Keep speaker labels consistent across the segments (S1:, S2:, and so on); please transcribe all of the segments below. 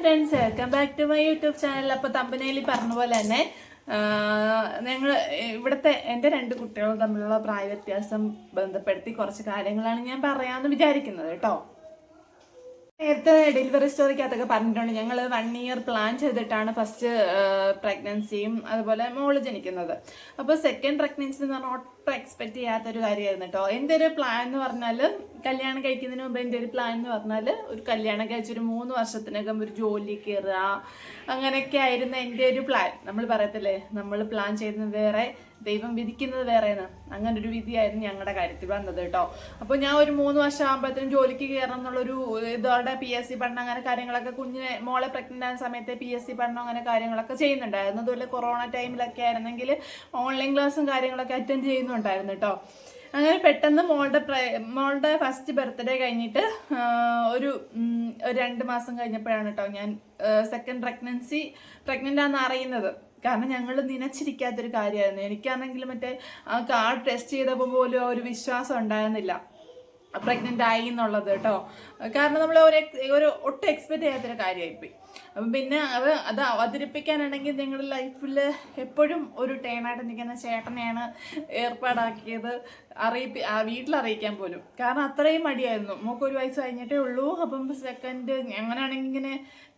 S1: Friends, welcome back to my YouTube channel. അപ്പോൾ തമ്പനയിൽ പറഞ്ഞ പോലെ തന്നെ ഞങ്ങൾ ഇവിടുത്തെ എൻ്റെ രണ്ട് കുട്ടികളും തമ്മിലുള്ള പ്രായ വ്യത്യാസം ബന്ധപ്പെടുത്തി കുറച്ച് കാര്യങ്ങളാണ് ഞാൻ പറയാമെന്ന് വിചാരിക്കുന്നത് കേട്ടോ. നേരത്തെ ഡെലിവറി സ്റ്റോറിക്കകത്തൊക്കെ പറഞ്ഞിട്ടുണ്ട്, ഞങ്ങൾ 1 ഇയർ പ്ലാൻ ചെയ്തിട്ടാണ് ഫസ്റ്റ് പ്രഗ്നൻസിയും അതുപോലെ മോള് ജനിക്കുന്നത്. അപ്പോൾ സെക്കൻഡ് പ്രഗ്നൻസി എന്ന് പറഞ്ഞാൽ ഒട്ടും എക്സ്പെക്ട് ചെയ്യാത്തൊരു കാര്യമായിരുന്നു കേട്ടോ. എൻ്റെ ഒരു പ്ലാൻ എന്ന് പറഞ്ഞാൽ, കല്യാണം കഴിക്കുന്നതിന് മുമ്പ് എൻ്റെ ഒരു പ്ലാൻ എന്ന് പറഞ്ഞാൽ, ഒരു കല്യാണം കഴിച്ചൊരു 3 വർഷത്തിനകം ഒരു ജോലി കയറുക, അങ്ങനെയൊക്കെ ആയിരുന്നു എൻ്റെ ഒരു പ്ലാൻ. നമ്മൾ പറയത്തില്ലേ, നമ്മൾ പ്ലാൻ ചെയ്യുന്നത് വേറെ, ദൈവം വിധിക്കുന്നത് വേറെയാണ്. അങ്ങനെ ഒരു വിധിയായിരുന്നു ഞങ്ങളുടെ കാര്യത്തിൽ വന്നത് കേട്ടോ. അപ്പോൾ ഞാൻ ഒരു 3 വർഷം ആകുമ്പോഴത്തേനും ജോലിക്ക് കയറണം എന്നുള്ളൊരു ഇതോടെ PSC പഠനം അങ്ങനെ കാര്യങ്ങളൊക്കെ, കുഞ്ഞിനെ മോളെ പ്രഗ്നന്റ് ആയ സമയത്ത് PSC പഠനം അങ്ങനെ കാര്യങ്ങളൊക്കെ ചെയ്യുന്നുണ്ടായിരുന്നു. അതുപോലെ കൊറോണ ടൈമിലൊക്കെ ആയിരുന്നെങ്കിൽ ഓൺലൈൻ ക്ലാസ്സും കാര്യങ്ങളൊക്കെ അറ്റൻഡ് ചെയ്യുന്നുണ്ടായിരുന്നു കേട്ടോ. അങ്ങനെ പെട്ടെന്ന് മോളുടെ ഫസ്റ്റ് ബർത്ത്ഡേ കഴിഞ്ഞിട്ട് ഒരു 2 മാസം കഴിഞ്ഞപ്പോഴാണ് കേട്ടോ ഞാൻ സെക്കൻഡ് പ്രഗ്നന്റ് ആണെന്ന് അറിയുന്നത്. കാരണം ഞങ്ങൾ നനച്ചിരിക്കാത്തൊരു കാര്യമായിരുന്നു. എനിക്കാണെങ്കിൽ മറ്റേ ആ കാർഡ് ടെസ്റ്റ് ചെയ്തപ്പോൾ പോലും ഒരു വിശ്വാസം ഉണ്ടായിരുന്നില്ല പ്രഗ്നന്റ് ആയി എന്നുള്ളത് കേട്ടോ. കാരണം നമ്മൾ ഒരു ഒട്ടും എക്സ്പെക്ട് ചെയ്യാത്തൊരു കാര്യമായിപ്പോയി. അപ്പം പിന്നെ അത് അവതരിപ്പിക്കാനാണെങ്കിൽ ഞങ്ങളുടെ ലൈഫിൽ എപ്പോഴും ഒരു ടേണായിട്ട് നിൽക്കുന്ന ചേട്ടനെയാണ് ഏർപ്പാടാക്കിയത്, വീട്ടിലറിയിക്കാൻ പോലും. കാരണം അത്രയും മടിയായിരുന്നു. മോൾക്ക് 1 വയസ്സ് കഴിഞ്ഞിട്ടേ ഉള്ളൂ. അപ്പം സെക്കൻഡ് അങ്ങനെയാണെങ്കിൽ ഇങ്ങനെ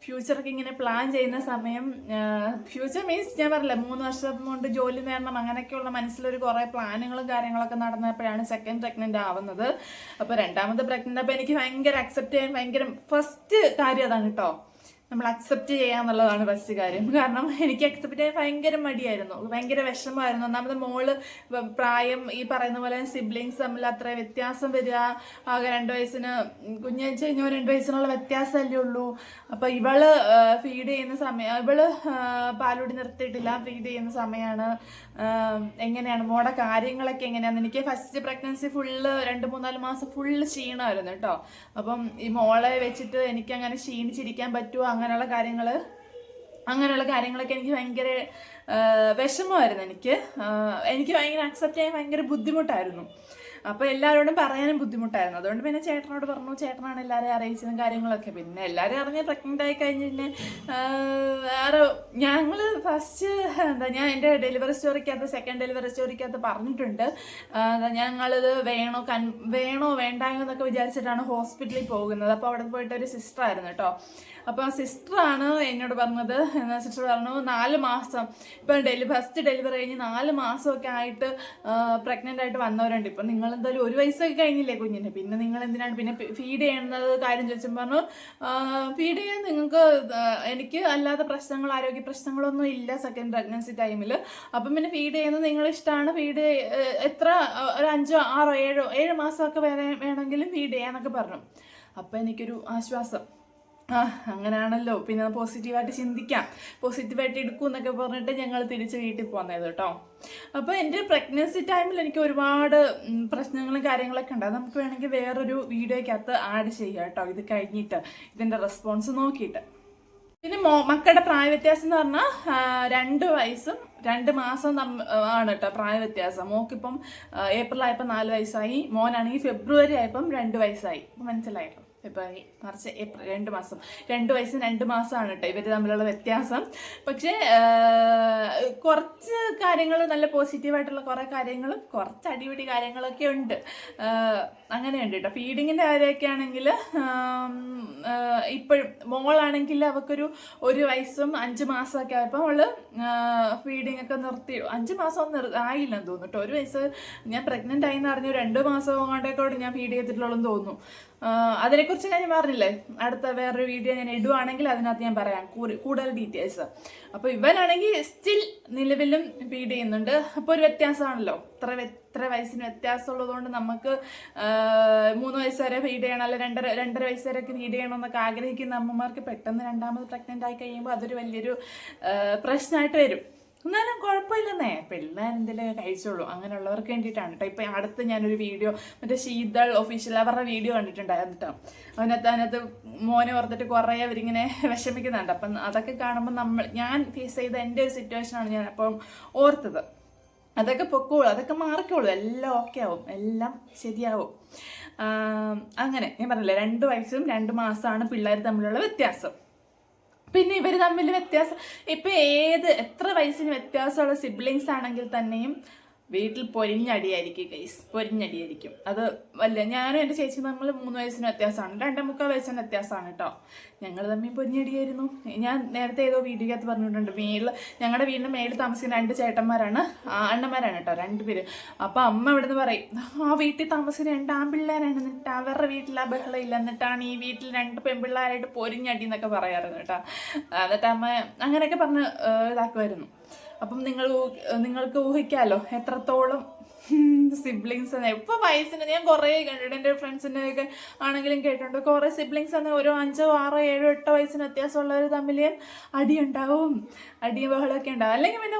S1: ഫ്യൂച്ചറൊക്കെ ഇങ്ങനെ പ്ലാൻ ചെയ്യുന്ന സമയം, ഫ്യൂച്ചർ മീൻസ് ഞാൻ പറഞ്ഞില്ല 3 വർഷം കൊണ്ട് ജോലി നേടണം അങ്ങനെയൊക്കെയുള്ള മനസ്സിലൊരു കുറേ പ്ലാനുകളും കാര്യങ്ങളൊക്കെ നടന്നപ്പോഴാണ് സെക്കൻഡ് പ്രഗ്നന്റ് ആവുന്നത്. അപ്പോൾ രണ്ടാമത് പ്രഗ്നന്റ് അപ്പോൾ എനിക്ക് ഭയങ്കര അക്സെപ്റ്റ് ചെയ്യാൻ ഭയങ്കര ഫസ്റ്റ് കാര്യം അതാണ് കേട്ടോ. നമ്മൾ അക്സെപ്റ്റ് ചെയ്യാന്നുള്ളതാണ് ഫസ്റ്റ് കാര്യം. കാരണം എനിക്ക് അക്സെപ്റ്റ് ചെയ്യാൻ ഭയങ്കര മടിയായിരുന്നു, ഭയങ്കര വിഷമമായിരുന്നു. ഒന്നാമത് മോള് പ്രായം ഈ പറയുന്ന പോലെ സിബ്ലിങ്സ് തമ്മിൽ അത്ര വ്യത്യാസം വരിക, ആകെ 2 വയസ്സിന് കുഞ്ഞയച്ച് കഴിഞ്ഞാൽ 2 വയസ്സിനുള്ള വ്യത്യാസമല്ലേ ഉള്ളൂ. അപ്പൊ ഇവള് ഫീഡ് ചെയ്യുന്ന സമയം, ഇവള് പാലുടി നിർത്തിയിട്ടില്ല, ഫീഡ് ചെയ്യുന്ന സമയമാണ്. എങ്ങനെയാണ് മോടെ കാര്യങ്ങളൊക്കെ എങ്ങനെയാന്ന്, എനിക്ക് ഫസ്റ്റ് പ്രഗ്നൻസി ഫുള്ള് 2-3-4 മാസം ഫുള്ള് ക്ഷീണമായിരുന്നു കേട്ടോ. അപ്പം ഈ മോളെ വെച്ചിട്ട് എനിക്ക് അങ്ങനെ ക്ഷീണിച്ചിരിക്കാൻ പറ്റുമോ, അങ്ങനെയുള്ള കാര്യങ്ങളൊക്കെ എനിക്ക് ഭയങ്കര വിഷമമായിരുന്നു. എനിക്ക് ഭയങ്കര അക്സെപ്റ്റ് ചെയ്യാൻ ഭയങ്കര ബുദ്ധിമുട്ടായിരുന്നു. അപ്പോൾ എല്ലാവരോടും പറയാനും ബുദ്ധിമുട്ടായിരുന്നു. അതുകൊണ്ട് പിന്നെ ചേട്ടനോട് പറഞ്ഞു, ചേട്ടനാണ് എല്ലാവരെയും അറിയിച്ചതും കാര്യങ്ങളൊക്കെ. പിന്നെ എല്ലാവരും അറിഞ്ഞ് പ്രഗ്നൻ്റ് ആയി കഴിഞ്ഞ് പിന്നെ ഞങ്ങൾ ഫസ്റ്റ് ഞാൻ എൻ്റെ സെക്കൻഡ് ഡെലിവറി സ്റ്റോറിക്കകത്ത് പറഞ്ഞിട്ടുണ്ട്, ഞങ്ങളിത് വേണോ വേണ്ടായോ എന്നൊക്കെ വിചാരിച്ചിട്ടാണ് ഹോസ്പിറ്റലിൽ പോകുന്നത്. അപ്പോൾ അവിടെ പോയിട്ട് ഒരു സിസ്റ്റർ ആയിരുന്നു കേട്ടോ. അപ്പോൾ സിസ്റ്ററാണ് എന്നോട് പറഞ്ഞത്, സിസ്റ്റർ പറഞ്ഞു 4 മാസം ഇപ്പം ഫസ്റ്റ് ഡെലിവറി കഴിഞ്ഞ് 4 മാസമൊക്കെ ആയിട്ട് പ്രഗ്നൻ്റ് ആയിട്ട് വന്നവരുണ്ട്. ഇപ്പം നിങ്ങൾ എന്തായാലും 1 വയസ്സൊക്കെ കഴിഞ്ഞില്ലേ കുഞ്ഞിന്, പിന്നെ നിങ്ങൾ എന്തിനാണ് പിന്നെ ഫീഡ് ചെയ്യുന്നത് കാര്യം ചോദിച്ചപ്പോൾ പറഞ്ഞു, ഫീഡ് ചെയ്യാൻ നിങ്ങൾക്ക്, എനിക്ക് അല്ലാതെ ആരോഗ്യ പ്രശ്നങ്ങളൊന്നും ഇല്ല സെക്കൻഡ് പ്രഗ്നൻസി ടൈമിൽ. അപ്പം പിന്നെ ഫീഡ് ചെയ്യുന്നത് നിങ്ങളിഷ്ടമാണ്, ഫീഡ് എത്ര ഒരു 5, 6, 7 മാസമൊക്കെ വേണമെങ്കിലും ഫീഡ് ചെയ്യാന്നൊക്കെ പറഞ്ഞു. അപ്പം എനിക്കൊരു ആശ്വാസം, അങ്ങനെയാണല്ലോ, പിന്നെ പോസിറ്റീവായിട്ട് ചിന്തിക്കാം, പോസിറ്റീവായിട്ട് എടുക്കും എന്നൊക്കെ പറഞ്ഞിട്ട് ഞങ്ങൾ തിരിച്ച് വീട്ടിൽ പോകുന്നത് കേട്ടോ. അപ്പോൾ എൻ്റെ പ്രഗ്നൻസി ടൈമിൽ എനിക്ക് ഒരുപാട് പ്രശ്നങ്ങളും കാര്യങ്ങളൊക്കെ ഉണ്ട്. നമുക്ക് വേണമെങ്കിൽ വേറൊരു വീഡിയോയ്ക്കകത്ത് ആഡ് ചെയ്യാം കേട്ടോ, ഇത് കഴിഞ്ഞിട്ട് ഇതിൻ്റെ റെസ്പോൺസ് നോക്കിയിട്ട്. പിന്നെ മക്കളുടെ പ്രായ വ്യത്യാസം എന്ന് പറഞ്ഞാൽ 2 വയസ്സും 2 മാസം ആണ് കേട്ടോ പ്രായ വ്യത്യാസം. മോക്കിപ്പം ഏപ്രിൽ ആയപ്പോൾ 4 വയസ്സായി, മോനാണെങ്കിൽ ഫെബ്രുവരി ആയപ്പം 2 വയസ്സായി. മനസ്സിലായല്ലോ, ഫെബ്രുവരി, മാർച്ച്, ഏപ്രിൽ 2 മാസം, 2 വയസ്സും 2 മാസമാണ് കേട്ടോ ഇവർ തമ്മിലുള്ള വ്യത്യാസം. പക്ഷേ കുറച്ച് കാര്യങ്ങൾ നല്ല പോസിറ്റീവായിട്ടുള്ള കുറേ കാര്യങ്ങളും കുറച്ച് അടിപിടി കാര്യങ്ങളൊക്കെ ഉണ്ട്, അങ്ങനെയുണ്ട് കേട്ടോ. ഫീഡിങ്ങിൻ്റെ കാര്യമൊക്കെ ആണെങ്കിൽ ഇപ്പോഴും മോളാണെങ്കിൽ അവൾക്കൊരു 1 വയസ്സും 5 മാസമൊക്കെ ആയപ്പോൾ അവള് ഫീഡിങ് ഒക്കെ നിർത്തി. 5 മാസം ആയില്ലെന്ന് തോന്നുന്നു കേട്ടോ. 1 വയസ്സ് ഞാൻ പ്രഗ്നൻ്റ് ആയിന്ന് അറിഞ്ഞു, 2 മാസം കൊണ്ടേക്കോട് ഞാൻ ഫീഡ് ചെയ്തിട്ടുള്ളതെന്ന് തോന്നുന്നു. അതിനെക്കുറിച്ച് ഞാൻ പറഞ്ഞില്ലേ, അടുത്ത വേറൊരു വീഡിയോ ഞാൻ ഇടുവാണെങ്കിൽ അതിനകത്ത് ഞാൻ പറയാം കൂടുതൽ ഡീറ്റെയിൽസ്. അപ്പോൾ ഇവനാണെങ്കിൽ സ്റ്റിൽ നിലവിലും ഫീഡ് ചെയ്യുന്നുണ്ട്. അപ്പോൾ ഒരു വ്യത്യാസമാണല്ലോ, ഇത്ര വയസ്സിന് വ്യത്യാസമുള്ളത് കൊണ്ട് നമുക്ക് 3 വയസ്സ് വരെ ഫീഡ് ചെയ്യണം, അല്ല 2.5 വയസ്സ് വരെയൊക്കെ ഫീഡ് ചെയ്യണമെന്നൊക്കെ ആഗ്രഹിക്കുന്ന അമ്മമാർക്ക് പെട്ടെന്ന് രണ്ടാമത് പ്രഗ്നൻ്റ് ആയി കഴിയുമ്പോൾ അതൊരു വലിയൊരു പ്രശ്നമായിട്ട് വരും. എന്നാലും കുഴപ്പമില്ലെന്നേ, പിള്ളേരെന്തെങ്കിലും കഴിച്ചോളൂ, അങ്ങനെയുള്ളവർക്ക് വേണ്ടിയിട്ടാണ് കേട്ടോ. ഇപ്പം അടുത്ത് ഞാനൊരു വീഡിയോ മറ്റേ ശീതൾ ഒഫീഷ്യൽ അവരുടെ വീഡിയോ കണ്ടിട്ടുണ്ടായിരുന്നു കേട്ടോ. അതിനകത്ത് മോനെ ഓർത്തിട്ട് കുറേ അവരിങ്ങനെ വിഷമിക്കുന്നുണ്ട്. അപ്പം അതൊക്കെ കാണുമ്പോൾ ഞാൻ ഫേസ് ചെയ്ത എൻ്റെ ഒരു സിറ്റുവേഷനാണ് ഞാൻ അപ്പം ഓർത്തത്. അതൊക്കെ പൊക്കോളൂ, അതൊക്കെ മാറിക്കോളൂ, എല്ലാം ഓക്കെ ആവും, എല്ലാം ശരിയാവും. അങ്ങനെ ഞാൻ പറഞ്ഞില്ലേ, 2 വയസ്സും 2 മാസമാണ് പിള്ളേർ തമ്മിലുള്ള വ്യത്യാസം. പിന്നെ ഇവർ തമ്മിൽ വ്യത്യാസം ഇപ്പം എത്ര വയസ്സിന് വ്യത്യാസമുള്ള സിബ്ലിങ്സ് ആണെങ്കിൽ തന്നെയും വീട്ടിൽ പൊരിഞ്ഞടിയായിരിക്കും ഗൈസ്, പൊരിഞ്ഞടിയായിരിക്കും. അത് ഞാനും എൻ്റെ ചേച്ചി നമ്മൾ 3 വയസ്സിന് വ്യത്യാസമാണ്, 2.25 വയസ്സിന് വ്യത്യാസമാണ് കേട്ടോ. ഞങ്ങൾ തമ്മിൽ പൊരിഞ്ഞടിയായിരുന്നു. ഞാൻ നേരത്തെ ഏതോ വീഡിയോക്കകത്ത് പറഞ്ഞിട്ടുണ്ട്, ഞങ്ങളുടെ വീടിൻ്റെ മേളിൽ താമസിക്കുന്ന 2 ചേട്ടന്മാരാണ്, അണ്ണന്മാരാണ് കേട്ടോ, 2 പേര്. അപ്പം അമ്മ ഇവിടെ നിന്ന് പറയും, ആ വീട്ടിൽ താമസിക്കുന്ന 2 ആൺപിള്ളേരാണ്, എന്നിട്ട് അവരുടെ വീട്ടിൽ ആ ബഹളം ഇല്ല, എന്നിട്ടാണ് ഈ വീട്ടിൽ 2 പെൺപിള്ളേരായിട്ട് പൊരിഞ്ഞടി എന്നൊക്കെ പറയാറുണ്ട് കേട്ടോ. എന്നിട്ട് അമ്മ അങ്ങനെയൊക്കെ പറഞ്ഞ് ഇതാക്കുമായിരുന്നു. അപ്പം നിങ്ങൾക്ക് ഊഹിക്കാമല്ലോ എത്രത്തോളം സിബ്ലിങ്സ് തന്നെ. ഇപ്പം വയസ്സിന് ഞാൻ കുറേ കണ്ടിട്ടുണ്ട്, എൻ്റെ ഫ്രണ്ട്സിൻ്റെ ഒക്കെ ആണെങ്കിലും കേട്ടിട്ടുണ്ട്, കുറേ സിബ്ലിങ്സ് തന്നെ ഒരു 5, 6, 7, 8 വയസ്സിന് വ്യത്യാസമുള്ളവർ തമ്മിൽ അടിയുണ്ടാവും, അടിയും ബഹളമൊക്കെ ഉണ്ടാവും. അല്ലെങ്കിൽ പിന്നെ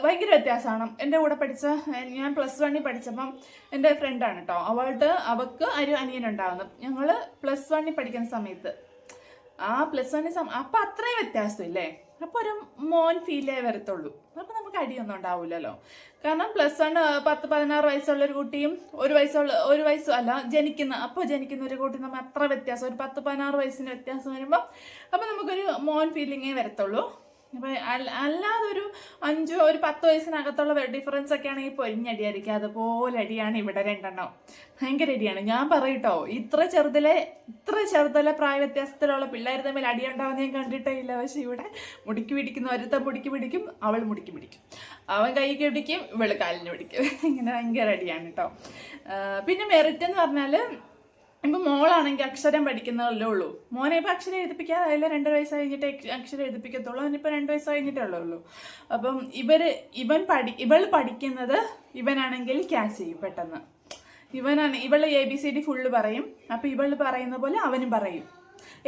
S1: ഭയങ്കര വ്യത്യാസമാണ്. എൻ്റെ കൂടെ ഞാൻ +1 പഠിച്ചപ്പം എൻ്റെ ഫ്രണ്ടാണ് കേട്ടോ, അവൾക്ക് അനിയനുണ്ടാവുന്നു. ഞങ്ങൾ +1 പഠിക്കുന്ന സമയത്ത് ആ +1 അപ്പം അത്രയും വ്യത്യാസമില്ലേ, അപ്പോൾ ഒരു മോൻ ഫീലേ വരത്തുള്ളൂ. അപ്പം നമുക്ക് അടിയൊന്നും ഉണ്ടാവില്ലല്ലോ. കാരണം +1 10-16 വയസ്സുള്ളൊരു കുട്ടിയും ഒരു വയസ്സും അല്ല ജനിക്കുന്ന ഒരു കുട്ടി നമ്മൾ അത്ര വ്യത്യാസം, ഒരു 10-16 വയസ്സിന് വ്യത്യാസം വരുമ്പോൾ അപ്പം നമുക്കൊരു മോൻ ഫീലിങ്ങേ വരത്തുള്ളൂ. അപ്പം അല്ലാതെ ഒരു 10 വയസ്സിനകത്തുള്ള ഡിഫറൻസ് ഒക്കെ ആണെങ്കിൽ പൊരിഞ്ഞടിയായിരിക്കും. അതുപോലെ അടിയാണ് ഇവിടെ 2 ഭയങ്കര അടിയാണ്. ഞാൻ പറയട്ടോ, ഇത്ര ചെറുതലെ പ്രായ വ്യത്യാസത്തിലുള്ള പിള്ളേർ തമ്മിൽ അടിയുണ്ടാവുന്ന ഞാൻ കണ്ടിട്ടേ ഇല്ല. പക്ഷെ ഇവിടെ മുടിക്ക് പിടിക്കുന്നു, ഒരുത്തൻ മുടിക്ക് പിടിക്കും, അവൾ മുടിക്ക് പിടിക്കും, അവൻ കൈക്ക് പിടിക്കും, ഇവള് കാലിന് പിടിക്കും. ഇങ്ങനെ ഭയങ്കര അടിയാണ് കേട്ടോ. പിന്നെ മെറിറ്റ് എന്ന് പറഞ്ഞാൽ ഇപ്പം മോളാണെങ്കിൽ അക്ഷരം പഠിക്കുന്നതല്ലേ ഉള്ളൂ. മോനെ ഇപ്പം അക്ഷരം എഴുതിപ്പിക്കാതെ അതിൽ 2 വയസ്സ് കഴിഞ്ഞിട്ട് അക്ഷരം എഴുതിപ്പിക്കത്തുള്ളൂ. അവനിപ്പോൾ 2 വയസ്സ് കഴിഞ്ഞിട്ടേ ഉള്ളൂ. അപ്പം ഇവൾ പഠിക്കുന്നത് ഇവനാണെങ്കിൽ ക്യാച്ച് ചെയ്യും പെട്ടെന്ന്. ഇവള് ABCD ഫുള്ള് പറയും. അപ്പം ഇവൾ പറയുന്ന പോലെ അവനും പറയും,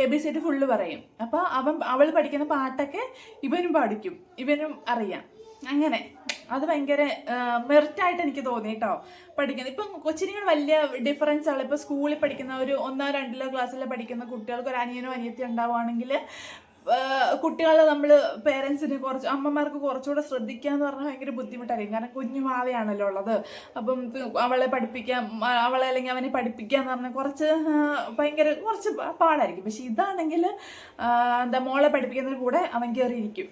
S1: ABCD ഫുള്ള് പറയും. അപ്പം അവൾ പഠിക്കുന്ന പാട്ടൊക്കെ ഇവനും പഠിക്കും, ഇവനും അറിയാം. അങ്ങനെ അത് ഭയങ്കര മെറിറ്റായിട്ട് എനിക്ക് തോന്നി കേട്ടോ പഠിക്കുന്നത്. ഇപ്പം കൊച്ചിനെ വലിയ ഡിഫറൻസ് ആണ്. ഇപ്പോൾ സ്കൂളിൽ പഠിക്കുന്ന ഒരു 1, 2 ക്ലാസ്സിൽ പഠിക്കുന്ന കുട്ടികൾക്ക് ഒരു അനിയനോ അനിയത്തി ഉണ്ടാവുകയാണെങ്കിൽ കുട്ടികളെ നമ്മൾ പേരൻസിന് അമ്മമാർക്ക് കുറച്ചുകൂടെ ശ്രദ്ധിക്കുക എന്ന് പറഞ്ഞാൽ ഭയങ്കര ബുദ്ധിമുട്ടായിരിക്കും. കാരണം കുഞ്ഞു മാവയാണല്ലോ ഉള്ളത്. അപ്പം അവളെ അല്ലെങ്കിൽ അവനെ പഠിപ്പിക്കുക എന്ന് പറഞ്ഞാൽ കുറച്ച് പാടായിരിക്കും. പക്ഷെ ഇതാണെങ്കിൽ മോളെ പഠിപ്പിക്കുന്നതിന് കൂടെ അവൻ കയറിയിരിക്കും.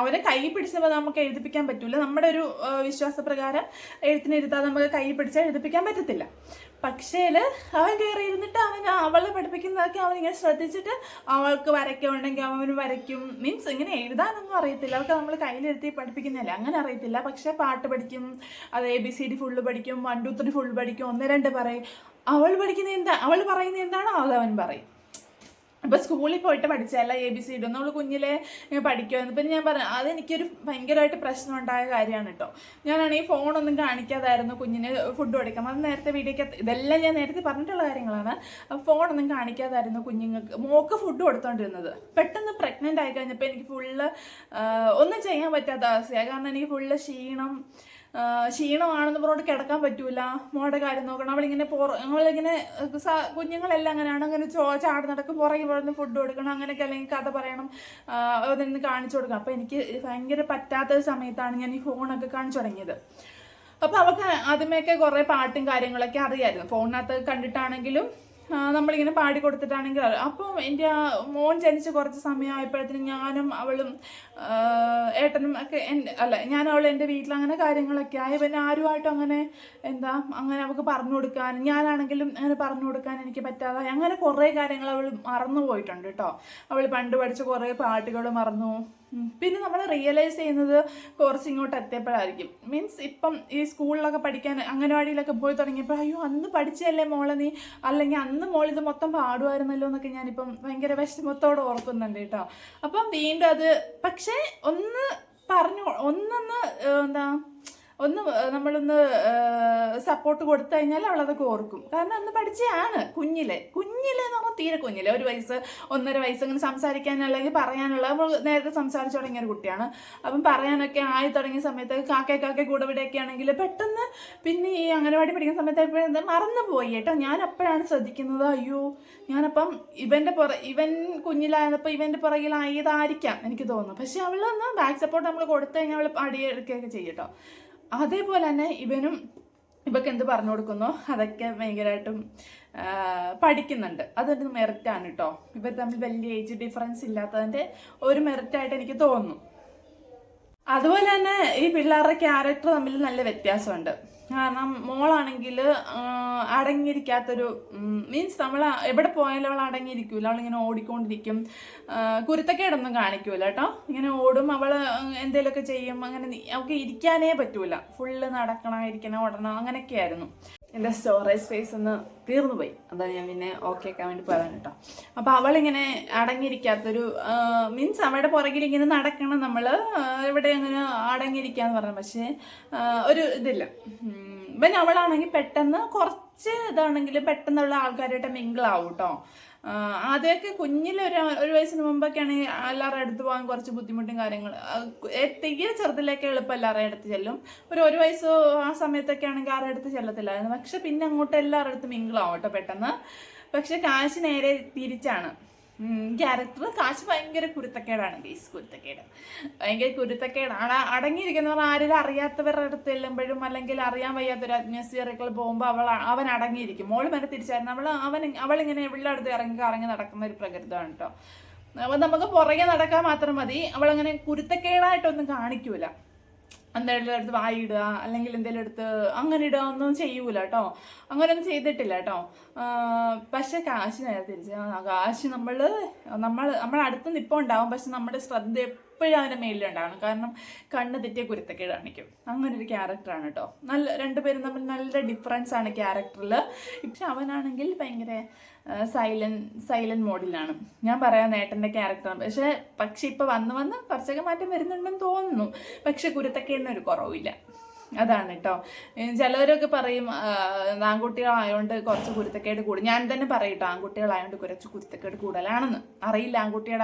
S1: അവനെ കൈ പിടിച്ചപ്പോൾ നമുക്ക് എഴുതിപ്പിക്കാൻ പറ്റൂല. നമ്മുടെ ഒരു വിശ്വാസപ്രകാരം എഴുത്തിനിരുത്താതെ നമുക്ക് കൈ പിടിച്ചാൽ എഴുതിപ്പിക്കാൻ പറ്റത്തില്ല. പക്ഷേ അവൻ കയറി ഇരുന്നിട്ട് അവളെ പഠിപ്പിക്കുന്നതൊക്കെ അവനിങ്ങനെ ശ്രദ്ധിച്ചിട്ട് അവൾക്ക് വരയ്ക്കുണ്ടെങ്കിൽ അവന് വരയ്ക്കും. മീൻസ് ഇങ്ങനെ എഴുതാനൊന്നും അറിയത്തില്ല, അവൾക്ക് നമ്മൾ കയ്യിലിരുത്തി പഠിപ്പിക്കുന്നില്ല, അങ്ങനെ അറിയത്തില്ല. പക്ഷെ പാട്ട് പഠിക്കും, അത് ABCD ഫുള്ള് പഠിക്കും, 1, 2, 3 ഫുള്ള് പഠിക്കും, 1, 2 പറയും. അവൾ പറയുന്നത് എന്താണോ അത് അവൻ പറയും. അപ്പോൾ സ്കൂളിൽ പോയിട്ട് പഠിച്ചല്ല ABCD നമ്മൾ കുഞ്ഞിലെ പഠിക്കുമായിരുന്നു. പിന്നെ ഞാൻ പറഞ്ഞു അതെനിക്കൊരു ഭയങ്കരമായിട്ട് പ്രശ്നം ഉണ്ടായ കാര്യമാണ് കേട്ടോ. ഞാനാണെങ്കിൽ ഫോണൊന്നും കാണിക്കാതായിരുന്നു കുഞ്ഞിന് ഫുഡ് കൊടുക്കാം. അത് നേരത്തെ വീഡിയോക്കകത്ത് ഇതെല്ലാം ഞാൻ നേരത്തെ പറഞ്ഞിട്ടുള്ള കാര്യങ്ങളാണ്. അപ്പോൾ ഫോണൊന്നും കാണിക്കാതായിരുന്നു മോക്ക് ഫുഡ് കൊടുത്തോണ്ടിരുന്നത്. പെട്ടെന്ന് പ്രഗ്നൻ്റ് ആയി കഴിഞ്ഞപ്പോൾ എനിക്ക് ഫുള്ള് ഒന്നും ചെയ്യാൻ പറ്റാത്ത അവസ്ഥയാണ്. കാരണം എനിക്ക് ഫുള്ള് ക്ഷീണമാണെന്ന് പറഞ്ഞോട്ട് കിടക്കാൻ പറ്റൂല, മോളുടെ കാര്യം നോക്കണം. അവളിങ്ങനെ കുഞ്ഞുങ്ങളെല്ലാം അങ്ങനെയാണ്, അങ്ങനെ ചാടി നടക്കും, പുറകെ ഫുഡ് കൊടുക്കണം, അങ്ങനെയൊക്കെ, അല്ലെങ്കിൽ കഥ പറയണം, അതൊന്ന് കാണിച്ചു കൊടുക്കണം. അപ്പം എനിക്ക് ഭയങ്കര പറ്റാത്ത സമയത്താണ് ഞാൻ ഈ ഫോണൊക്കെ കാണിച്ചു തുടങ്ങിയത്. അപ്പം അവൾക്ക് ആദ്യമേയൊക്കെ കുറേ പാട്ടും കാര്യങ്ങളൊക്കെ അറിയാമായിരുന്നു, ഫോണിനകത്ത് കണ്ടിട്ടാണെങ്കിലും നമ്മളിങ്ങനെ പാടി കൊടുത്തിട്ടാണെങ്കിൽ. അപ്പം എൻ്റെ മോൻ ജനിച്ച് കുറച്ച് സമയമായപ്പോഴത്തേനും ഞാനും അവളും ഏട്ടനും ഒക്കെ ഞാനും അവൾ എൻ്റെ വീട്ടിൽ അങ്ങനെ കാര്യങ്ങളൊക്കെ ആയി. പിന്നെ ആരുമായിട്ടും അങ്ങനെ അവൾക്ക് പറഞ്ഞു കൊടുക്കാൻ, ഞാനാണെങ്കിലും അങ്ങനെ പറഞ്ഞു കൊടുക്കാൻ എനിക്ക് പറ്റാതെ അങ്ങനെ കുറേ കാര്യങ്ങൾ അവൾ മറന്നു പോയിട്ടുണ്ട് കേട്ടോ. അവൾ പണ്ട് പഠിച്ച കുറേ പാട്ടുകൾ മറന്നു. പിന്നെ നമ്മൾ റിയലൈസ് ചെയ്യുന്നത് കുറച്ച് ഇങ്ങോട്ട് എത്തിയപ്പോഴായിരിക്കും. മീൻസ് ഇപ്പം ഈ സ്കൂളിലൊക്കെ പഠിക്കാൻ അംഗനവാടിയിലൊക്കെ പോയി തുടങ്ങിയപ്പോൾ അയ്യോ അന്ന് പഠിച്ചല്ലേ മോളെ നീ, അല്ലെങ്കിൽ അന്ന് മോളിത് മൊത്തം പാടുമായിരുന്നല്ലോ എന്നൊക്കെ ഞാനിപ്പം ഭയങ്കര വിഷമത്തോടെ ഓർക്കുന്നുണ്ട് കേട്ടോ. അപ്പം വീണ്ടും അത് പക്ഷേ നമ്മളൊന്ന് സപ്പോർട്ട് കൊടുത്തു കഴിഞ്ഞാൽ അവളതൊക്കെ ഓർക്കും. കാരണം അന്ന് പഠിച്ചതാണ് കുഞ്ഞിലെ എന്ന് പറഞ്ഞാൽ തീരെ കുഞ്ഞിലെ 1 വയസ്സ് 1.5 വയസ്സ് അങ്ങനെ സംസാരിക്കാനല്ലെങ്കിൽ പറയാനുള്ള നമ്മൾ നേരത്തെ സംസാരിച്ചു തുടങ്ങിയ ഒരു കുട്ടിയാണ്. അപ്പം പറയാനൊക്കെ ആയി തുടങ്ങിയ സമയത്ത് കാക്കേ കൂടെ ഇവിടെയൊക്കെ ആണെങ്കിൽ പെട്ടെന്ന് പിന്നെ ഈ അംഗനവാടി പഠിക്കുന്ന സമയത്ത് മറന്നുപോയി കേട്ടോ. ഞാൻ അപ്പോഴാണ് ശ്രദ്ധിക്കുന്നത്, അയ്യോ ഞാനപ്പം ഇവൻ കുഞ്ഞിലായപ്പോൾ ഇവൻ്റെ പുറകിലായതായിരിക്കാം എനിക്ക് തോന്നുന്നു. പക്ഷെ അവളൊന്ന് ബാക്ക് സപ്പോർട്ട് നമ്മൾ കൊടുത്തു കഴിഞ്ഞാൽ അവൾ അടിയെടുക്കുകയൊക്കെ ചെയ്യും കേട്ടോ. അതേപോലെ തന്നെ ഇവനും ഇവർക്ക് എന്ത് പറഞ്ഞു കൊടുക്കുന്നോ അതൊക്കെ ഭയങ്കരമായിട്ടും പഠിക്കുന്നുണ്ട്. അതൊരു മെറിറ്റാണ് കേട്ടോ. ഇവർ തമ്മിൽ വലിയ ഏജ് ഡിഫറൻസ് ഇല്ലാത്തതിൻ്റെ ഒരു മെറിറ്റായിട്ട് എനിക്ക് തോന്നുന്നു. അതുപോലെ തന്നെ ഈ പിള്ളേരുടെ ക്യാരക്ടർ തമ്മിൽ നല്ല വ്യത്യാസമുണ്ട്. കാരണം മോളാണെങ്കിൽ അടങ്ങിയിരിക്കാത്തൊരു മീൻസ് നമ്മൾ എവിടെ പോയാലും അവൾ അടങ്ങിയിരിക്കൂല. അവളിങ്ങനെ ഓടിക്കൊണ്ടിരിക്കും, കുരുത്തക്കേടൊന്നും കാണിക്കൂല കേട്ടോ. ഇങ്ങനെ ഓടും, അവൾ എന്തെങ്കിലുമൊക്കെ ചെയ്യും. അങ്ങനെ അവൾക്ക് ഇരിക്കാനേ പറ്റൂല, ഫുള്ള് നടക്കണം, ഇരിക്കണം, ഓടണം, അങ്ങനെയൊക്കെയായിരുന്നു. എൻ്റെ സ്റ്റോറേജ് സ്പേസ് ഒന്ന് തീർന്നു പോയി, അതാണ് ഞാൻ പിന്നെ ഓക്കെ ആക്കാൻ വേണ്ടി പറയാൻ കേട്ടോ. അപ്പോൾ അവളിങ്ങനെ അടങ്ങിയിരിക്കാത്തൊരു മീൻസ് അവളുടെ പുറകിൽ ഇങ്ങനെ നടക്കണം, നമ്മൾ ഇവിടെ അങ്ങനെ അടങ്ങിയിരിക്കാന്ന് പറഞ്ഞു. പക്ഷേ ഒരു ഇതില്ല. പിന്നെ അവളാണെങ്കിൽ പെട്ടെന്ന് കുറച്ച് ഇതാണെങ്കിൽ പെട്ടെന്നുള്ള ആൾക്കാരായിട്ട് മിങ്കിളാവും കേട്ടോ. ആദ്യമൊക്കെ ഒരു വയസ്സിന് മുമ്പൊക്കെ ആണെങ്കിൽ എല്ലാവരുടെ അടുത്ത് പോകാൻ കുറച്ച് ബുദ്ധിമുട്ടും കാര്യങ്ങൾ, തീരെ ചെറുതിലൊക്കെ എളുപ്പം എല്ലാവരുടെ അടുത്ത് ചെല്ലും. ഒരു വയസ്സ് ആ സമയത്തൊക്കെ ആണെങ്കിൽ ആരുടെ അടുത്ത് ചെല്ലത്തില്ലായിരുന്നു. പക്ഷെ പിന്നെ അങ്ങോട്ട് എല്ലാവരുടെ അടുത്ത് മിങ്കിളാവും കേട്ടോ പെട്ടെന്ന്. പക്ഷെ കാശ് നേരെ തിരിച്ചാണ്. ക്യാരക്ടർ കാശ് ഭയങ്കര കുരുത്തക്കേടാണ്. ഗെയ്സ്, കുരുത്തക്കേട്, ഭയങ്കര കുരുത്തക്കേടാണ്. അടങ്ങിയിരിക്കുന്നവർ ആരെങ്കിലും അറിയാത്തവരുടെ അടുത്ത് ചെല്ലുമ്പോഴും അല്ലെങ്കിൽ അറിയാൻ വയ്യാത്തൊരു അറ്റ്മോസ്ഫിയറിൽ പോകുമ്പോൾ അവൻ അടങ്ങിയിരിക്കും. മോള് വരെ തിരിച്ചായിരുന്നു. അവളിങ്ങനെ അടുത്ത് ഇറങ്ങി നടക്കുന്ന ഒരു പ്രകൃതമാണ് കേട്ടോ. അപ്പോൾ നമുക്ക് പുറകെ നടക്കാൻ മാത്രം മതി. അവളങ്ങനെ കുരുത്തക്കേടായിട്ടൊന്നും കാണിക്കൂല. എന്തെങ്കിലും എടുത്ത് വായിടുക അല്ലെങ്കിൽ എന്തെങ്കിലും എടുത്ത് അങ്ങനെ ഇടുക ഒന്നും ചെയ്യൂല കേട്ടോ. അങ്ങനെയൊന്നും ചെയ്തിട്ടില്ല കേട്ടോ. പക്ഷെ കാശ് നേരെ തിരിച്ച്, കാശ് നമ്മൾ അടുത്ത് നിപ്പം ഉണ്ടാവും. പക്ഷെ നമ്മുടെ ശ്രദ്ധ എപ്പോഴും അവൻ്റെ മേലിലുണ്ടാവണം. കാരണം കണ്ണ് തെറ്റിയ കുരുത്തക്കേട് കാണിക്കും. അങ്ങനെ ഒരു ക്യാരക്ടറാണ് കേട്ടോ. രണ്ടുപേരും തമ്മിൽ നല്ല ഡിഫറൻസ് ആണ് ക്യാരക്ടറിൽ. പക്ഷെ അവനാണെങ്കിൽ ഭയങ്കര സൈലന്റ് മോഡിലാണ്. ഞാൻ പറയാം ഏട്ടൻ്റെ ക്യാരക്ടർ. പക്ഷെ ഇപ്പൊ വന്ന് കുറച്ചൊക്കെ മാറ്റം വരുന്നുണ്ടെന്ന് തോന്നുന്നു. പക്ഷെ കുരുത്തക്കേടിനൊരു കുറവില്ല. അതാണ് കേട്ടോ. ചിലവരൊക്കെ പറയും ആൺകുട്ടികളായതുകൊണ്ട് കുറച്ച് കുരുത്തക്കേട് കൂടും. ഞാൻ തന്നെ പറയട്ടോ, ആൺകുട്ടികളായതുകൊണ്ട് കുറച്ച് കുരുത്തക്കേട് കൂടുതലാണെന്ന്. അറിയില്ല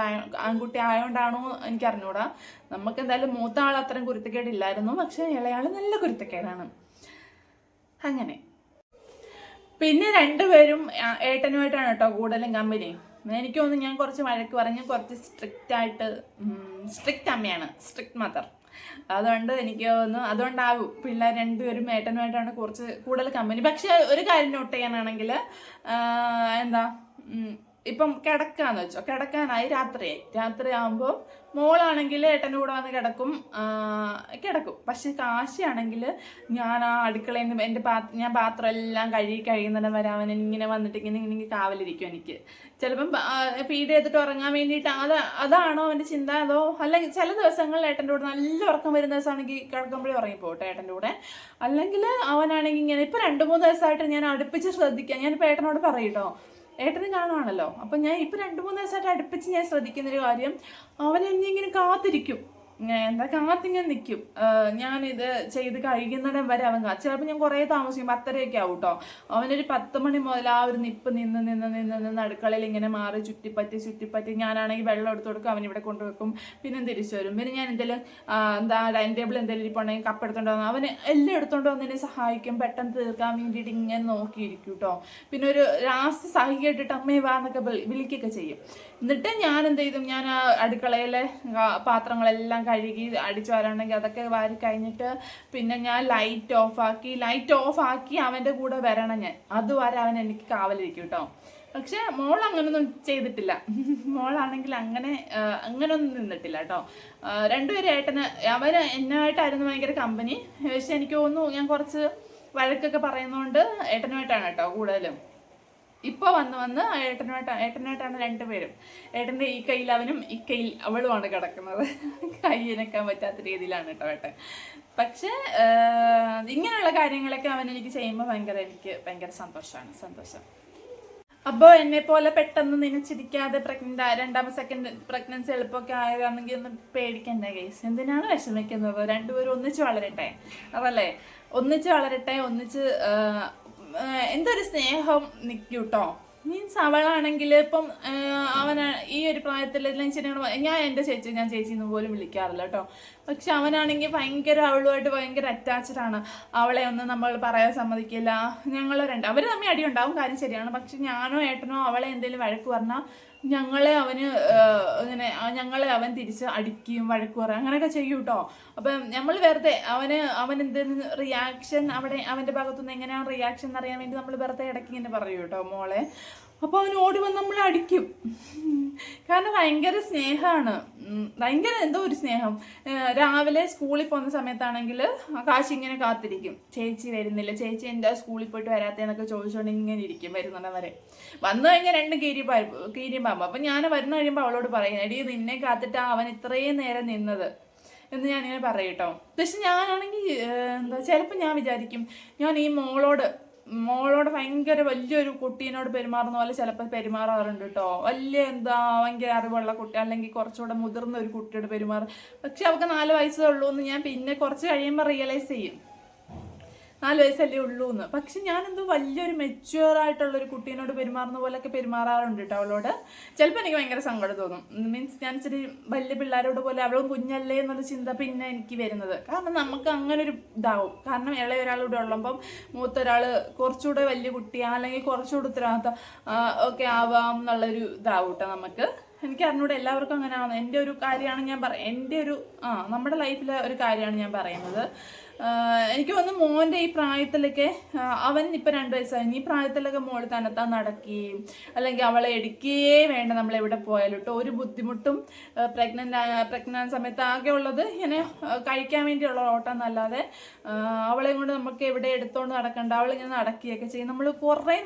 S1: ആൺകുട്ടി ആയതുകൊണ്ടാണോ എനിക്ക് അറിഞ്ഞൂടാ. നമുക്ക് എന്തായാലും മൂത്ത ആൾ അത്രയും കുരുത്തക്കേടില്ലായിരുന്നു. പക്ഷെ ഇളയാൾ നല്ല കുരുത്തക്കേടാണ്. അങ്ങനെ പിന്നെ രണ്ടുപേരും ഏട്ടനുമായിട്ടാണ് കേട്ടോ കൂടുതലും കമ്പനി. എനിക്ക് തോന്നുന്നു ഞാൻ കുറച്ച് വഴക്ക് പറഞ്ഞ് കുറച്ച് സ്ട്രിക്റ്റ് അമ്മയാണ്, സ്ട്രിക്റ്റ് മദർ. അതുകൊണ്ട് എനിക്ക് തോന്നുന്നു അതുകൊണ്ടാവും പിള്ളേർ രണ്ടുപേരും ഏട്ടനുമായിട്ടാണ് കുറച്ച് കൂടുതൽ കമ്പനി. പക്ഷെ ഒരു കാര്യം നോട്ട് ചെയ്യാനാണെങ്കിൽ ഇപ്പം കിടക്കാന്ന് വെച്ചോ, കിടക്കാനായി രാത്രിയാകുമ്പോൾ മോളാണെങ്കിൽ ഏട്ടൻ്റെ കൂടെ വന്ന് കിടക്കും. പക്ഷെ കാശിയാണെങ്കിൽ ഞാൻ ആ അടുക്കളയിൽ നിന്ന് ഞാൻ പാത്രം എല്ലാം കഴിയുന്നിടം വരെ അവൻ ഇങ്ങനെ വന്നിട്ട് ഇങ്ങനെ കാവലിരിക്കും. എനിക്ക് ചിലപ്പം ഫീഡ് ചെയ്തിട്ട് ഉറങ്ങാൻ വേണ്ടിയിട്ട് അതാണോ അവൻ്റെ ചിന്ത, അതോ അല്ലെങ്കിൽ ചില ദിവസങ്ങളിൽ ഏട്ടൻ്റെ കൂടെ നല്ല ഉറക്കം വരുന്ന ദിവസമാണെങ്കിൽ കിടക്കുമ്പോഴേ ഉറങ്ങിപ്പോട്ടെ ഏട്ടൻ്റെ കൂടെ. അല്ലെങ്കിൽ അവനാണെങ്കിൽ ഇങ്ങനെ ഇപ്പം 2-3 ദിവസമായിട്ട് ഞാൻ അടുപ്പിച്ച് ശ്രദ്ധിക്കാം. ഞാനിപ്പോൾ ഏട്ടനോട് പറയൂട്ടോ, ഏട്ടന് കാണുവാണല്ലോ. അപ്പം ഞാൻ ഇപ്പം 2-3 ദിവസമായിട്ട് അടുപ്പിച്ച് ഞാൻ ശ്രദ്ധിക്കുന്നൊരു കാര്യം, അവൻ ഇങ്ങനെ കാത്തിരിക്കും. കാത്തിങ്ങനെ നിൽക്കും. ഞാനിത് ചെയ്ത് കഴിയുന്നിടം വരെ അവൻ ചിലപ്പോൾ ഞാൻ കുറേ താമസിക്കും, 10:30 ആവും കേട്ടോ. അവനൊരു 10 മണി മുതൽ ആ ഒരു നിപ്പ് നിന്ന് അടുക്കളയിൽ ഇങ്ങനെ മാറി ചുറ്റിപ്പറ്റി ഞാനാണെങ്കിൽ വെള്ളം എടുത്ത് കൊടുക്കും, അവനിവിടെ കൊണ്ടുവെക്കും, പിന്നെ തിരിച്ചു വരും. പിന്നെ ഞാൻ എന്തെങ്കിലും ഡൈനിങ് ടേബിൾ എന്തെങ്കിലും ഇരിപ്പുണ്ടെങ്കിൽ കപ്പ് എടുത്തോണ്ട് വന്നു അവന് എല്ലാം എടുത്തോണ്ട് വന്നതിനെ സഹായിക്കും. പെട്ടെന്ന് തീർക്കാൻ വേണ്ടിയിട്ട് ഇങ്ങനെ നോക്കിയിരിക്കും കേട്ടോ. പിന്നെ ഒരു ലാസ്റ്റ് സഹി കേട്ടിട്ട് അമ്മേ വാ എന്നൊക്കെ വിളിക്കുകയൊക്കെ ചെയ്യും. എന്നിട്ട് ഞാൻ എന്ത് ചെയ്തു, ഞാൻ ആ അടുക്കളയിലെ പാത്രങ്ങളെല്ലാം കഴുകി അടിച്ചു വരാണെങ്കിൽ അതൊക്കെ വാരി കഴിഞ്ഞിട്ട് പിന്നെ ഞാൻ ലൈറ്റ് ഓഫ് ആക്കി അവൻ്റെ കൂടെ വരണം. ഞാൻ അതുവരെ അവൻ എനിക്ക് കാവലിരിക്കും കേട്ടോ. പക്ഷെ മോൾ അങ്ങനൊന്നും ചെയ്തിട്ടില്ല. മോളാണെങ്കിൽ അങ്ങനൊന്നും നിന്നിട്ടില്ല കേട്ടോ. രണ്ടുപേരും അവന് എന്നായിട്ടായിരുന്നു ഭയങ്കര കമ്പനി. പക്ഷെ എനിക്ക് തോന്നുന്നു ഞാൻ കുറച്ച് വഴക്കൊക്കെ പറയുന്നതുകൊണ്ട് ഏട്ടനുമായിട്ടാണ് കേട്ടോ കൂടുതലും. ഇപ്പോൾ വന്ന് ഏട്ടനായിട്ടാണ് രണ്ടുപേരും. ഏട്ടൻ്റെ ഈ കയ്യിൽ അവനും ഈ കയ്യിൽ അവളുമാണ് കിടക്കുന്നത്. കൈയിനക്കാൻ പറ്റാത്ത രീതിയിലാണ് കേട്ടോ ഏട്ടൻ. പക്ഷേ ഇങ്ങനെയുള്ള കാര്യങ്ങളൊക്കെ അവൻ എനിക്ക് ചെയ്യുമ്പോൾ എനിക്ക് ഭയങ്കര സന്തോഷം. അപ്പോൾ എന്നെ പോലെ പെട്ടെന്ന് നിനച്ചിരിക്കാതെ സെക്കൻഡ് പ്രഗ്നൻസി എളുപ്പമൊക്കെ ആയതാണെങ്കിൽ ഒന്ന് പേടിക്കണ്ട ഗൈസ്. എന്തിനാണ് വിഷമിക്കുന്നത്? രണ്ടുപേരും ഒന്നിച്ച് വളരട്ടെ, അതല്ലേ? ഒന്നിച്ച് വളരട്ടെ, എന്തൊരു സ്നേഹം നിൽക്കൂട്ടോ. മീൻസ് അവളാണെങ്കിൽ ഇപ്പം ഈ ഒരു പ്രായത്തിൽ ഞാൻ എൻ്റെ ഞാൻ ചേച്ചിന്ന് പോലും വിളിക്കാറില്ല കേട്ടോ. പക്ഷെ അവനാണെങ്കിൽ അവളുമായിട്ട് ഭയങ്കര അറ്റാച്ച്ഡാണ്. അവളെ ഒന്നും നമ്മൾ പറയാൻ സമ്മതിക്കില്ല. അവർ തമ്മിൽ അടിയുണ്ടാവും, കാര്യം ശരിയാണ്. പക്ഷെ ഞാനോ ഏട്ടനോ അവളെ എന്തെങ്കിലും വഴക്ക് പറഞ്ഞാൽ അവന് ഇങ്ങനെ ഞങ്ങളെ അവൻ തിരിച്ച് അടിക്കുകയും വഴക്ക് പറയും അങ്ങനെയൊക്കെ ചെയ്യും കേട്ടോ. അപ്പം നമ്മൾ വെറുതെ അവൻ എന്തെങ്കിലും റിയാക്ഷൻ അവിടെ അവൻ്റെ ഭാഗത്തുനിന്ന് എങ്ങനെയാണ് റിയാക്ഷൻ എന്നറിയാൻ വേണ്ടി നമ്മൾ വെറുതെ ഇടയ്ക്ക് ഇങ്ങനെ പറയും കേട്ടോ മോളെ. അപ്പോൾ അവൻ ഓടി വന്ന് നമ്മളെ അടിക്കും. കാരണം ഭയങ്കര സ്നേഹമാണ്, ഭയങ്കര എന്തോ ഒരു സ്നേഹം. രാവിലെ സ്കൂളിൽ പോകുന്ന സമയത്താണെങ്കിൽ കാശി ഇങ്ങനെ കാത്തിരിക്കും, ചേച്ചി വരുന്നില്ല, ചേച്ചി എന്താ സ്കൂളിൽ പോയിട്ട് വരാത്തേന്നൊക്കെ ചോദിച്ചുകൊണ്ട് ഇങ്ങനെ ഇരിക്കും വരുന്നവരെ. വന്നു കഴിഞ്ഞാൽ രണ്ടും കീരിയും പാമ്പ്. അപ്പം ഞാൻ വരുന്ന കഴിയുമ്പോൾ അവളോട് പറയും, എടി നിന്നെ കാത്തിട്ടാ അവൻ ഇത്രയും നേരം നിന്നത് എന്ന് ഞാനിങ്ങനെ പറയും കേട്ടോ. പക്ഷെ ഞാനാണെങ്കിൽ എന്താ ചിലപ്പോൾ ഞാൻ വിചാരിക്കും ഞാൻ ഈ മോളോട് ഭയങ്കര വലിയൊരു കുട്ടീനോട് പെരുമാറുന്ന പോലെ ചിലപ്പോൾ പെരുമാറാറുണ്ട് കേട്ടോ. ഭയങ്കര അറിവുള്ള കുട്ടി അല്ലെങ്കിൽ കുറച്ചുകൂടെ മുതിർന്ന ഒരു കുട്ടിയോട് പെരുമാറും. പക്ഷെ അവൾക്ക് 4 വയസ്സേ ഉള്ളൂ എന്ന് ഞാൻ പിന്നെ കുറച്ച് കഴിയുമ്പോൾ റിയലൈസ് ചെയ്യും, 4 വയസ്സല്ലേ ഉള്ളൂ എന്ന്. പക്ഷെ ഞാനെന്തോ വലിയൊരു മെച്യൂർ ആയിട്ടുള്ളൊരു കുട്ടീനോട് പെരുമാറുന്ന പോലെയൊക്കെ പെരുമാറാറുണ്ട് കേട്ടോ അവളോട്. ചിലപ്പോൾ എനിക്ക് ഭയങ്കര സങ്കടം തോന്നും. മീൻസ് ഞാൻ ഇച്ചിരി വലിയ പിള്ളേരോട് പോലെ അവളും കുഞ്ഞല്ലേ എന്നുള്ള ചിന്ത പിന്നെ എനിക്ക് വരുന്നത്. കാരണം നമുക്ക് അങ്ങനെ ഒരു ഇതാവും. കാരണം ഇളയ ഒരാളൂടെ ഉള്ളപ്പം മൂത്ത ഒരാൾ കുറച്ചുകൂടെ വലിയ കുട്ടിയാ അല്ലെങ്കിൽ കുറച്ചുകൂടെ ഉത്തരവാദിത്തം ഒക്കെ ആവാം എന്നുള്ളൊരു ഇതാവും കേട്ടോ നമുക്ക്. എനിക്ക് അറിഞ്ഞൂടെ എല്ലാവർക്കും അങ്ങനെ ആവുന്നത്. എൻ്റെ ഒരു കാര്യമാണ് ഞാൻ നമ്മുടെ ലൈഫിലെ ഒരു കാര്യമാണ് ഞാൻ പറയുന്നത്. എനിക്ക് തോന്നുന്നു മോൻ്റെ ഈ പ്രായത്തിലൊക്കെ അവൻ ഇപ്പം 2 വയസ്സായി, ഈ പ്രായത്തിലൊക്കെ മോൾ തന്നെത്താൻ നടക്കുകയും അല്ലെങ്കിൽ അവളെ എടുക്കുകയേ വേണ്ട നമ്മൾ എവിടെ പോയാലും കേട്ടോ. ഒരു ബുദ്ധിമുട്ടും പ്രഗ്നൻ്റ് സമയത്ത് ആകെ ഉള്ളത് ഇങ്ങനെ കഴിക്കാൻ വേണ്ടിയുള്ള ഓട്ടം എന്നല്ലാതെ അവളെ കൊണ്ട് നമുക്ക് എവിടെ എടുത്തോണ്ട് നടക്കണ്ട. അവളിങ്ങനെ നടക്കുകയൊക്കെ ചെയ്യും.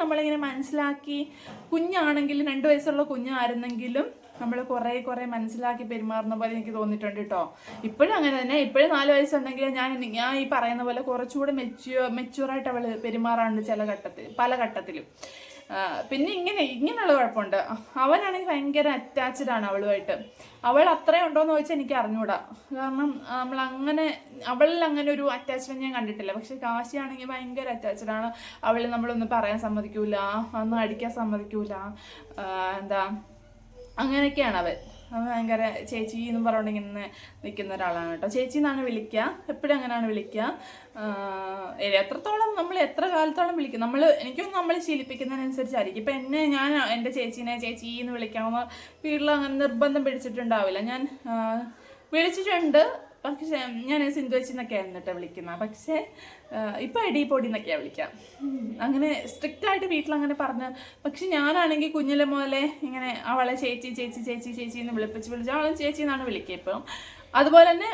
S1: നമ്മളിങ്ങനെ മനസ്സിലാക്കി, കുഞ്ഞാണെങ്കിലും 2 വയസ്സുള്ള കുഞ്ഞായിരുന്നെങ്കിലും നമ്മൾ കുറേ മനസ്സിലാക്കി പെരുമാറുന്ന പോലെ എനിക്ക് തോന്നിയിട്ടുണ്ട് കേട്ടോ. ഇപ്പോഴും അങ്ങനെ തന്നെ. ഇപ്പോഴും 4 വയസ്സുണ്ടെങ്കിൽ ഞാൻ ഈ പറയുന്ന പോലെ കുറച്ചുകൂടെ മെച്യൂറായിട്ട് അവൾ പെരുമാറാറുണ്ട് പല ഘട്ടത്തിലും. പിന്നെ ഇങ്ങനെയുള്ള കുഴപ്പമുണ്ട്. അവനാണെങ്കിൽ ഭയങ്കര അറ്റാച്ച്ഡ് ആണ് അവളുമായിട്ട്. അവൾ അത്രയും ഉണ്ടോയെന്ന് ചോദിച്ചാൽ എനിക്ക് അറിഞ്ഞൂടാ. കാരണം അവളിൽ അങ്ങനെ ഒരു അറ്റാച്ച്മെന്റ് ഞാൻ കണ്ടിട്ടില്ല. പക്ഷെ കാശിയാണെങ്കിൽ ഭയങ്കര അറ്റാച്ച്ഡ് ആണ്. അവൾ നമ്മളൊന്നും പറയാൻ സമ്മതിക്കൂല, ഒന്നും അടിക്കാൻ സമ്മതിക്കൂല, അങ്ങനെയൊക്കെയാണ് അവൻ ഭയങ്കര ചേച്ചി എന്നും പറഞ്ഞുകൊണ്ട് ഇങ്ങനെ നിൽക്കുന്ന ഒരാളാണ് കേട്ടോ. ചേച്ചി എന്നാണ് വിളിക്കുക, എപ്പോഴും അങ്ങനെയാണ് വിളിക്കുക. നമ്മൾ എത്ര കാലത്തോളം വിളിക്കും, എനിക്കൊന്നും നമ്മൾ ശീലിപ്പിക്കുന്നതിനനുസരിച്ചായിരിക്കും. ഇപ്പം ഞാൻ എൻ്റെ ചേച്ചീനെ ചേച്ചി എന്ന് വിളിക്കാമെന്ന് വീട്ടിൽ അങ്ങനെ നിർബന്ധം പിടിച്ചിട്ടുണ്ടാവില്ല. ഞാൻ വിളിച്ചിട്ടുണ്ട്, പക്ഷെ ഞാൻ സിന്ധു ചേച്ചി എന്നൊക്കെയായിരുന്നു കേട്ടോ വിളിക്കുന്നത്. പക്ഷേ ഇപ്പം എടി പൊടി എന്നൊക്കെയാണ് വിളിക്കാം. അങ്ങനെ സ്ട്രിക്റ്റ് ആയിട്ട് വീട്ടിലങ്ങനെ പറഞ്ഞ്. പക്ഷെ ഞാനാണെങ്കിൽ കുഞ്ഞിലെ മുതലേ ഇങ്ങനെ അവളെ ചേച്ചി ചേച്ചി ചേച്ചി ചേച്ചി എന്ന് വിളിച്ച് അവളെ ചേച്ചി എന്നാണ് വിളിക്കുക ഇപ്പം. അതുപോലെ തന്നെ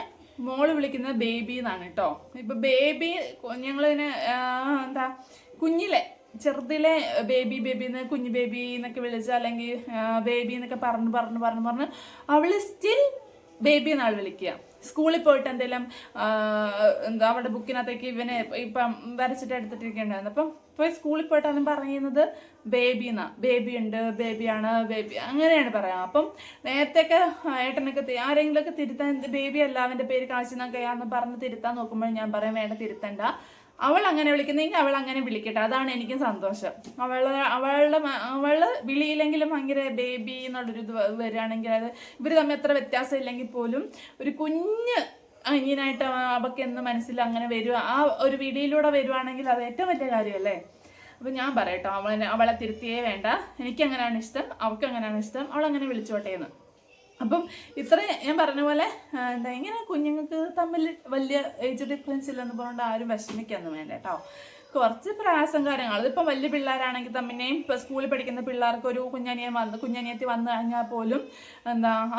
S1: മോള് വിളിക്കുന്നത് ബേബി എന്നാണ് കേട്ടോ. ഇപ്പം ബേബി ഞങ്ങളിങ്ങനെ കുഞ്ഞിലെ ചെറുതിലെ ബേബി എന്ന് കുഞ്ഞു ബേബി എന്നൊക്കെ വിളിച്ച് അല്ലെങ്കിൽ ബേബി എന്നൊക്കെ പറഞ്ഞ് അവള് സ്റ്റിൽ ബേബി എന്നാൾ വിളിക്കുക. സ്കൂളിൽ പോയിട്ട് എന്തെങ്കിലും അവിടെ ബുക്കിനകത്തേക്ക് ഇവനെ ഇപ്പം വരച്ചിട്ട് എടുത്തിട്ടിരിക്കേണ്ടായിരുന്നു. അപ്പം പോയി സ്കൂളിൽ പോയിട്ടാണ് പറയുന്നത് ബേബി ഉണ്ട്, ബേബിയാണ്, ബേബി അങ്ങനെയാണ് പറയാം. അപ്പം നേരത്തെയൊക്കെ ഏട്ടനൊക്കെ ആരെങ്കിലുമൊക്കെ തിരുത്താൻ ബേബി അല്ല അവൻ്റെ പേര് കാശിന്നൊക്കെയാന്ന് പറഞ്ഞ് തിരുത്താൻ നോക്കുമ്പോൾ ഞാൻ പറയാം വേണ്ട തിരുത്തണ്ട, അവൾ അങ്ങനെ വിളിക്കുന്നെങ്കിൽ അവൾ അങ്ങനെ വിളിക്കട്ടെ, അതാണ് എനിക്കും സന്തോഷം. അവള് വിളിയില്ലെങ്കിലും ഭയങ്കര ബേബി എന്നുള്ളൊരു ഇത് വരികയാണെങ്കിൽ അത് ഇവർ തമ്മിൽ എത്ര വ്യത്യാസം ഇല്ലെങ്കിൽ പോലും ഒരു കുഞ്ഞ് അനിയനായിട്ട് അവൾക്ക് എന്ന് മനസ്സിൽ അങ്ങനെ വരിക, ആ ഒരു വിളിയിലൂടെ വരുവാണെങ്കിൽ അത് ഏറ്റവും വലിയ കാര്യമല്ലേ. അപ്പം ഞാൻ പറയട്ടോ അവളെ തിരുത്തിയേ വേണ്ട, എനിക്കങ്ങനെയാണ് ഇഷ്ടം, അവൾക്ക് അങ്ങനെയാണ് ഇഷ്ടം, അവളങ്ങനെ വിളിച്ചോട്ടെ എന്ന്. അപ്പം ഇത്രയും ഞാൻ പറഞ്ഞ പോലെ ഇങ്ങനെ കുഞ്ഞുങ്ങൾക്ക് തമ്മിൽ വലിയ ഏജ് ഡിഫറൻസ് ഇല്ലെന്ന് പറഞ്ഞുകൊണ്ട് ആരും വിഷമിക്കൊന്നും വേണ്ട കേട്ടോ. കുറച്ച് പ്രയാസം കാര്യങ്ങൾ അതിപ്പം വലിയ പിള്ളേരാണെങ്കിൽ തമ്മിനെയും ഇപ്പം സ്കൂളിൽ പഠിക്കുന്ന പിള്ളേർക്ക് ഒരു കുഞ്ഞനിയത്തി വന്നു കഴിഞ്ഞാൽ പോലും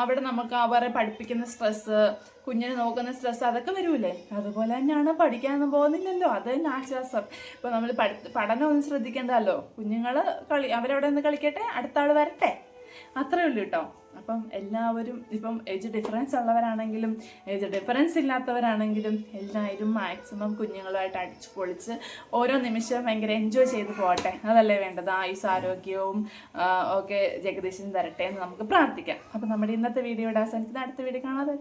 S1: അവിടെ നമുക്ക് അവരെ പഠിപ്പിക്കുന്ന സ്ട്രെസ്സ്, കുഞ്ഞിനെ നോക്കുന്ന സ്ട്രെസ്സ് അതൊക്കെ വരൂലേ. അതുപോലെ തന്നെയാണ് പഠിക്കാനൊന്നും പോകുന്നില്ലല്ലോ, അത് തന്നെ ആശ്വാസം. ഇപ്പം നമ്മൾ പഠനം ഒന്നും ശ്രദ്ധിക്കേണ്ടല്ലോ, കുഞ്ഞുങ്ങൾ അവരവിടെ നിന്ന് കളിക്കട്ടെ, അടുത്ത ആൾ വരട്ടെ, അത്രേ ഉള്ളൂ കേട്ടോ. അപ്പം എല്ലാവരും ഇപ്പം ഏജ് ഡിഫറൻസ് ഉള്ളവരാണെങ്കിലും ഏജ് ഡിഫറൻസ് ഇല്ലാത്തവരാണെങ്കിലും എല്ലാവരും മാക്സിമം കുഞ്ഞുങ്ങളുമായിട്ട് അടിച്ചു പൊളിച്ച് ഓരോ നിമിഷവും ഭയങ്കര എൻജോയ് ചെയ്ത് പോകട്ടെ, അതല്ലേ വേണ്ടത്. ആയുസ് ആരോഗ്യവും ഒക്കെ ജഗദീശൻ തരട്ടെ എന്ന് നമുക്ക് പ്രാർത്ഥിക്കാം. അപ്പം നമ്മുടെ ഇന്നത്തെ വീഡിയോ ഇവിടെ അവസാനിക്കുന്ന അടുത്ത വീഡിയോ കാണാതെ